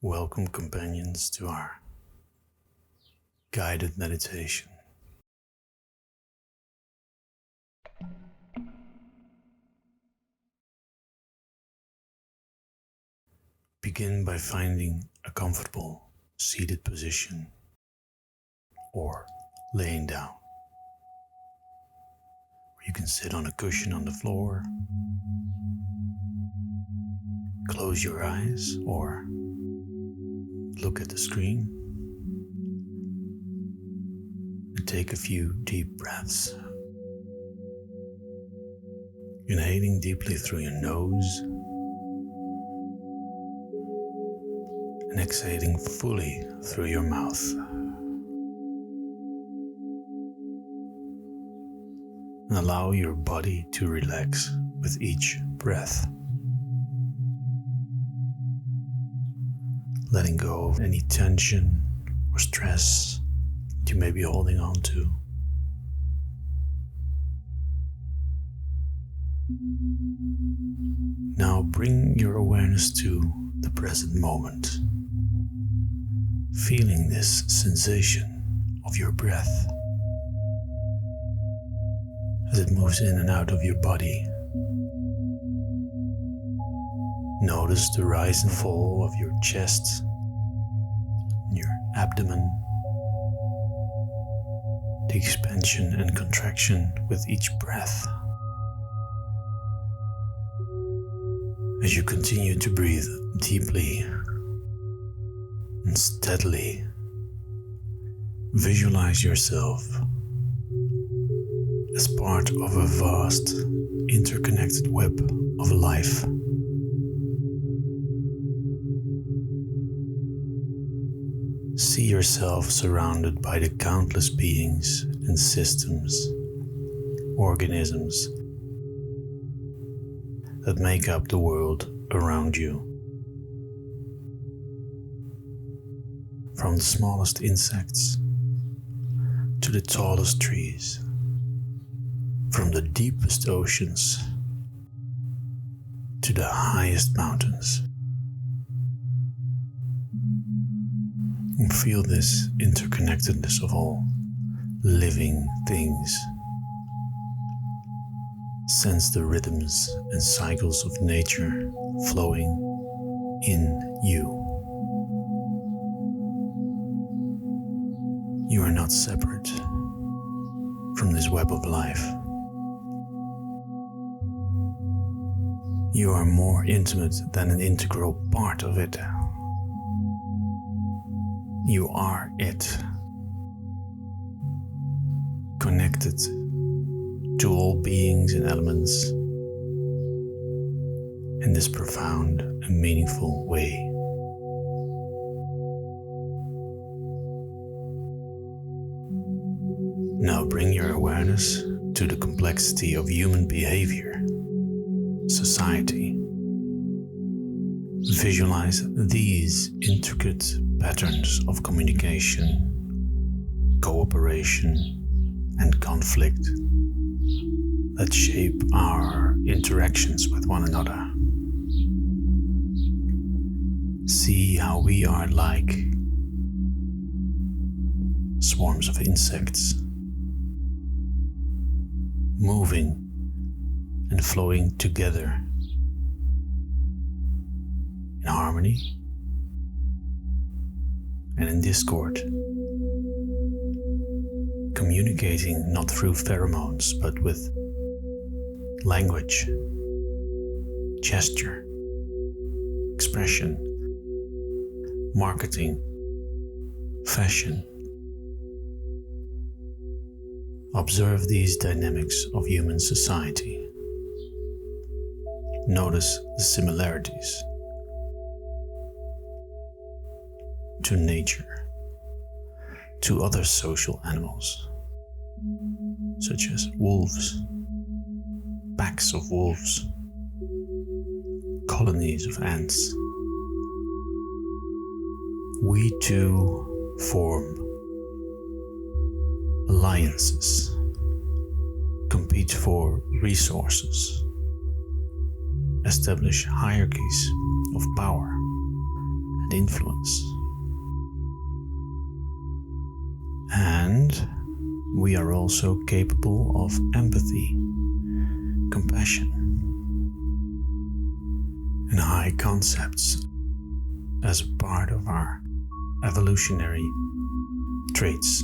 Welcome, companions, to our guided meditation. Begin by finding a comfortable seated position or laying down. Or you can sit on a cushion on the floor, close your eyes or look at the screen and take a few deep breaths. Inhaling deeply through your nose and exhaling fully through your mouth. And allow your body to relax with each breath. Letting go of any tension or stress that you may be holding on to. Now bring your awareness to the present moment, feeling this sensation of your breath as it moves in and out of your body. Notice the rise and fall of your chest, your abdomen, the expansion and contraction with each breath. As you continue to breathe deeply and steadily, visualize yourself as part of a vast, interconnected web of life. See yourself surrounded by the countless beings and systems, organisms that make up the world around you. From the smallest insects to the tallest trees, from the deepest oceans to the highest mountains. And feel this interconnectedness of all living things. Sense the rhythms and cycles of nature flowing in you. You are not separate from this web of life. You are more intimate than an integral part of it. You are it, connected to all beings and elements in this profound and meaningful way. Now bring your awareness to the complexity of human behavior, society. Visualize these intricate patterns of communication, cooperation, and conflict that shape our interactions with one another. See how we are like swarms of insects, moving and flowing together in harmony and in discord, communicating not through pheromones but with language, gesture, expression, marketing, fashion. Observe these dynamics of human society. Notice the similarities to nature, to other social animals, such as wolves, packs of wolves, colonies of ants. We too form alliances, compete for resources, establish hierarchies of power, and and influence. And we are also capable of empathy, compassion, and high concepts as a part of our evolutionary traits.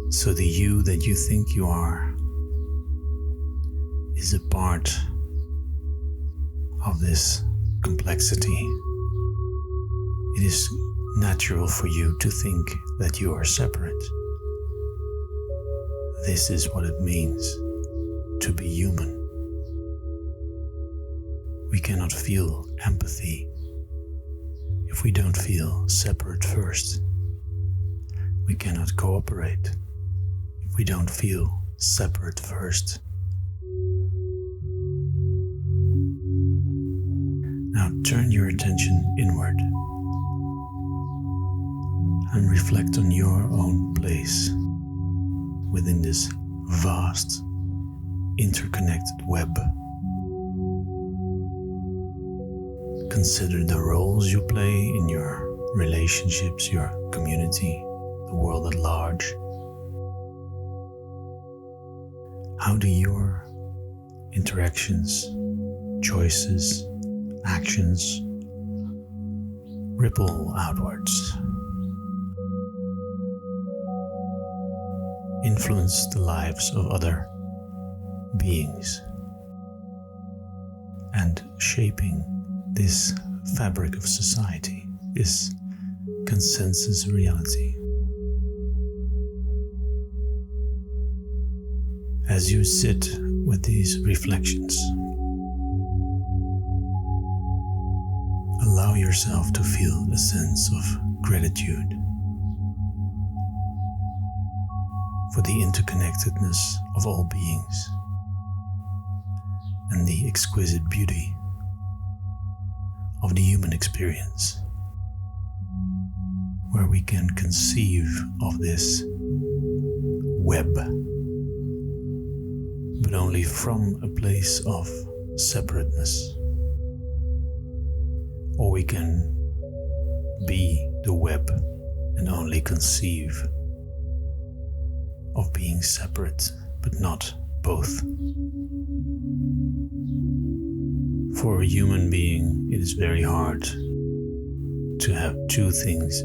So the you that you think you are is a part of this complexity. It is natural for you to think that you are separate. This is what it means to be human. We cannot feel empathy if we don't feel separate first. We cannot cooperate if we don't feel separate first. Now turn your attention inward and reflect on your own place within this vast, interconnected web. Consider the roles you play in your relationships, your community, the world at large. How do your interactions, choices, actions ripple outwards, influence the lives of other beings, and shaping this fabric of society, this consensus reality? As you sit with these reflections, allow yourself to feel a sense of gratitude for the interconnectedness of all beings and the exquisite beauty of the human experience, where we can conceive of this web, but only from a place of separateness. Or we can be the web and only conceive of being separate, but not both. For a human being, it is very hard to have two things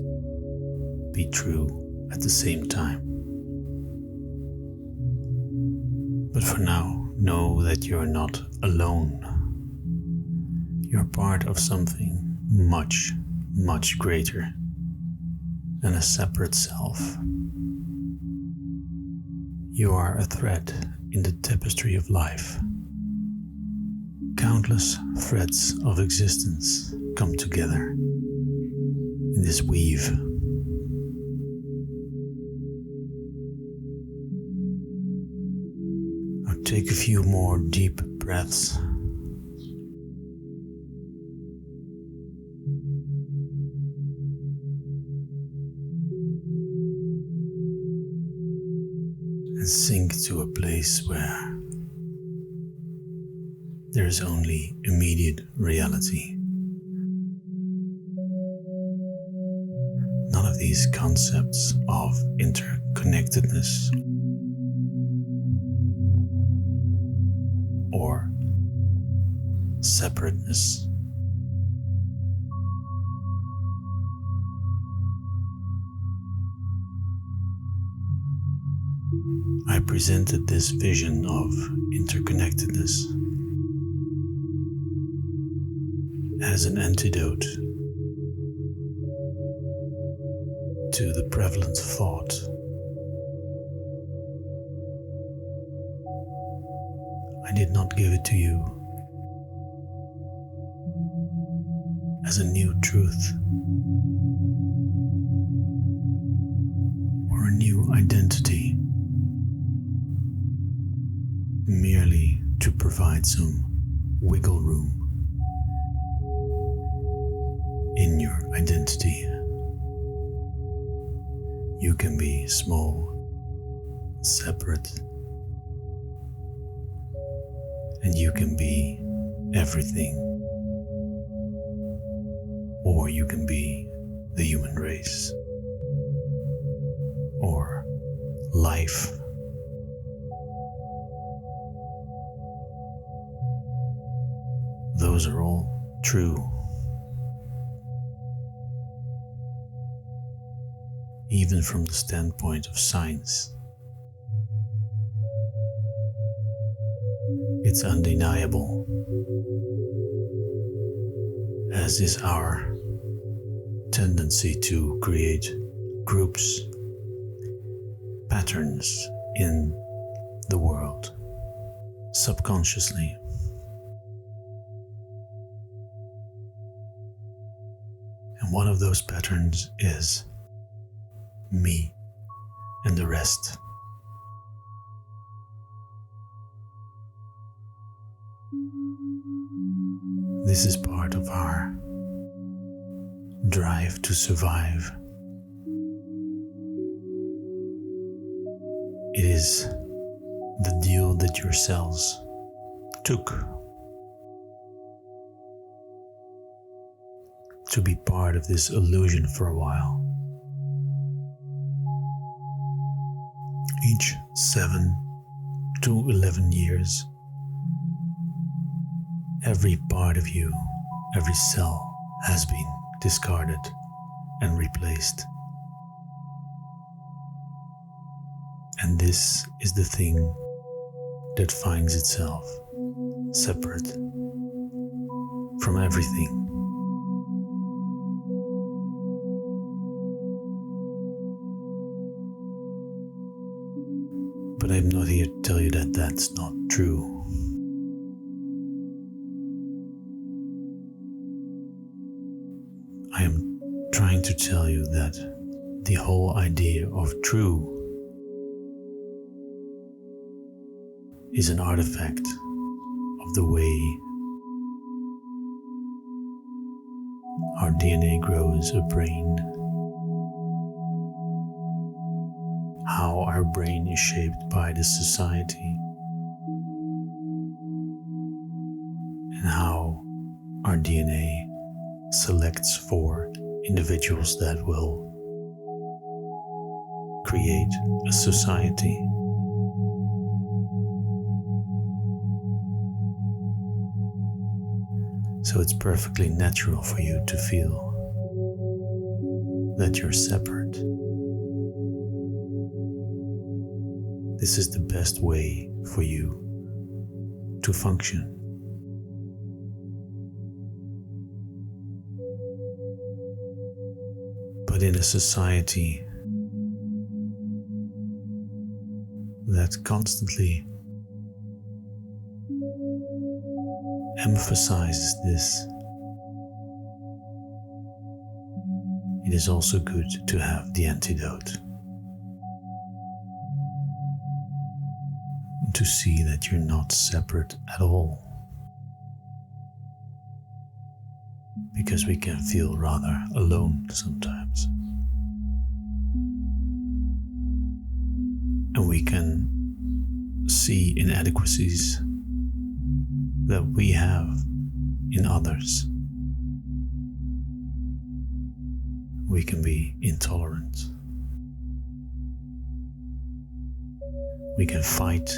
be true at the same time. But for now, know that you're not alone. You're part of something much, much greater than a separate self. You are a thread in the tapestry of life. Countless threads of existence come together in this weave. Now take a few more deep breaths. And sink to a place where there is only immediate reality. None of these concepts of interconnectedness or separateness. I presented this vision of interconnectedness as an antidote to the prevalent thought I did not give it to you as a new truth or a new identity, merely to provide some wiggle room in your identity. You can be small, separate, and you can be everything or you can be the human race, or life. Those are all true. Even from the standpoint of science, it's undeniable, as is our tendency to create groups, patterns in the world, subconsciously. And one of those patterns is me and the rest. This is part of our drive to survive. It is the deal that your cells took to be part of this illusion for a while. Each 7 to 11 years, every part of you, every cell has been discarded and replaced. And this is the thing that finds itself separate from everything. But I'm not here to tell you that that's not true. I am trying to tell you that the whole idea of true is an artifact of the way our DNA grows a brain, how our brain is shaped by the society, and how our DNA selects for individuals that will create a society. So it's perfectly natural for you to feel that you're separate. This is the best way for you to function. But in a society that constantly emphasizes this, it is also good to have the antidote, to see that you're not separate at all, because we can feel rather alone sometimes, and we can see inadequacies that we have in others. We can be intolerant. We can fight.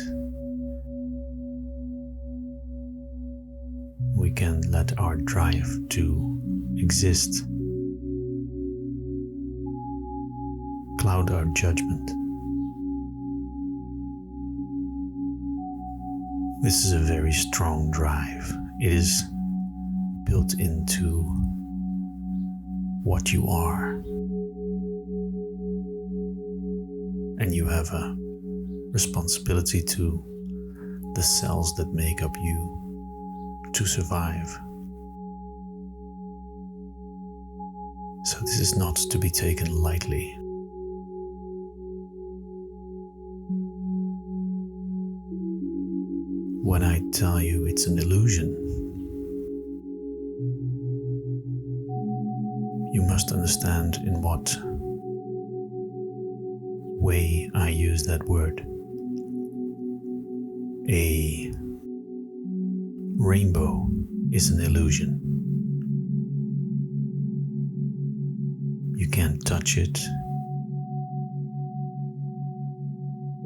We can let our drive to exist cloud our judgment. This is a very strong drive. It is built into what you are. And you have a responsibility to the cells that make up you to survive. So this is not to be taken lightly. When I tell you it's an illusion, you must understand in what way I use that word. A rainbow is an illusion. You can't touch it.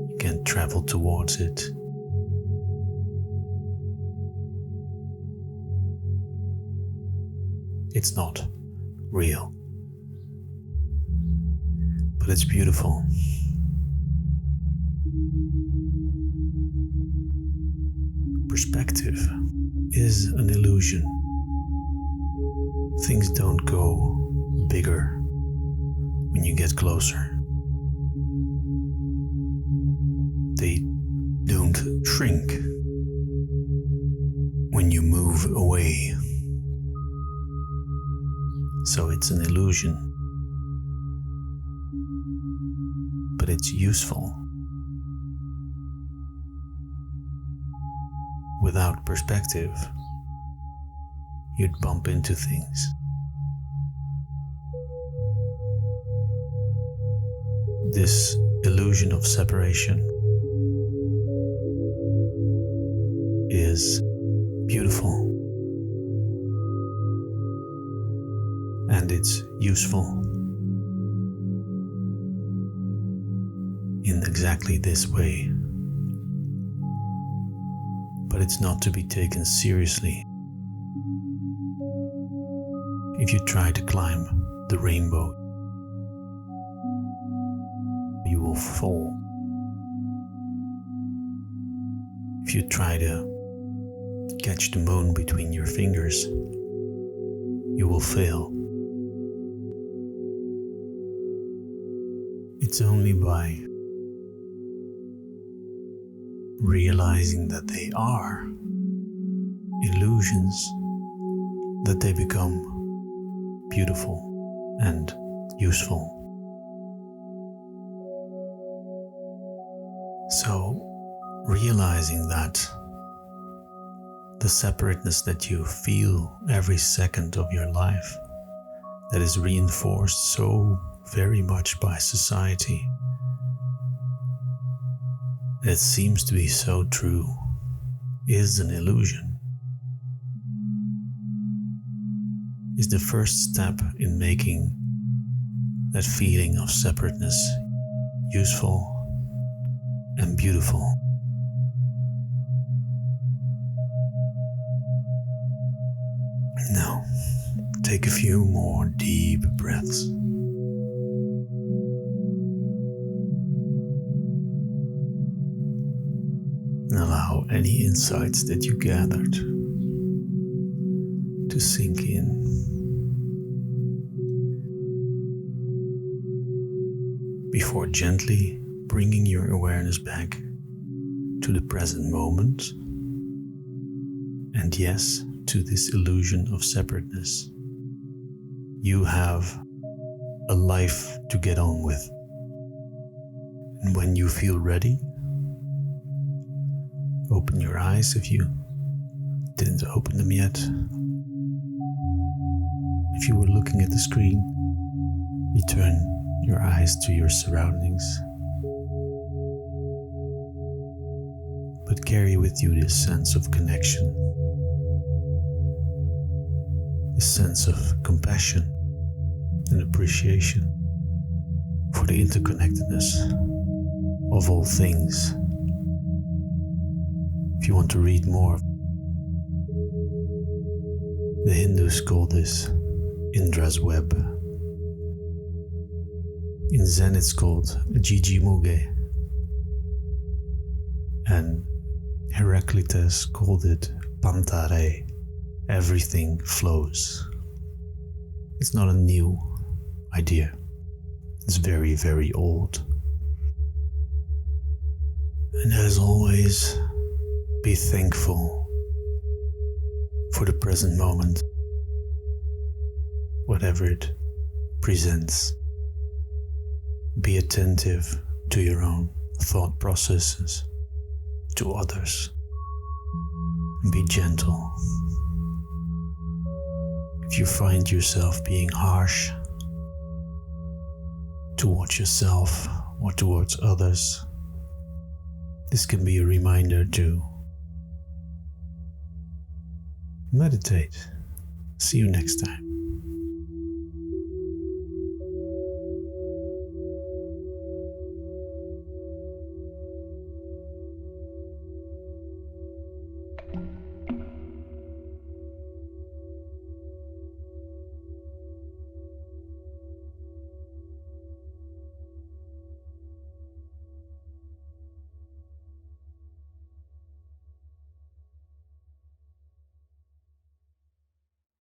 You can't travel towards it. It's not real. But it's beautiful. Perspective is an illusion. Things don't go bigger when you get closer. They don't shrink when you move away. So it's an illusion, but it's useful. Without perspective, you'd bump into things. This illusion of separation is beautiful, and it's useful in exactly this way. But it's not to be taken seriously. If you try to climb the rainbow, you will fall. If you try to catch the moon between your fingers, you will fail. It's only by realizing that they are illusions that they become beautiful and useful. So, realizing that the separateness that you feel every second of your life, that is reinforced so very much by society, that seems to be so true, is an illusion, is the first step in making that feeling of separateness useful and beautiful. Now, take a few more deep breaths. And allow any insights that you gathered to sink in. Before gently bringing your awareness back to the present moment, and yes, to this illusion of separateness. You have a life to get on with. And when you feel ready, open your eyes if you didn't open them yet. If you were looking at the screen, return your eyes to your surroundings. But carry with you this sense of connection, this sense of compassion and appreciation for the interconnectedness of all things. If you want to read more, the Hindus call this Indra's web. In Zen it's called Jiji-muge, and Heraclitus called it panta, rhei. Everything flows. It's not a new idea. It's very, very old. And as always, be thankful for the present moment, whatever it presents. Be attentive to your own thought processes, to others, and be gentle. If you find yourself being harsh towards yourself or towards others, this can be a reminder to meditate. See you next time.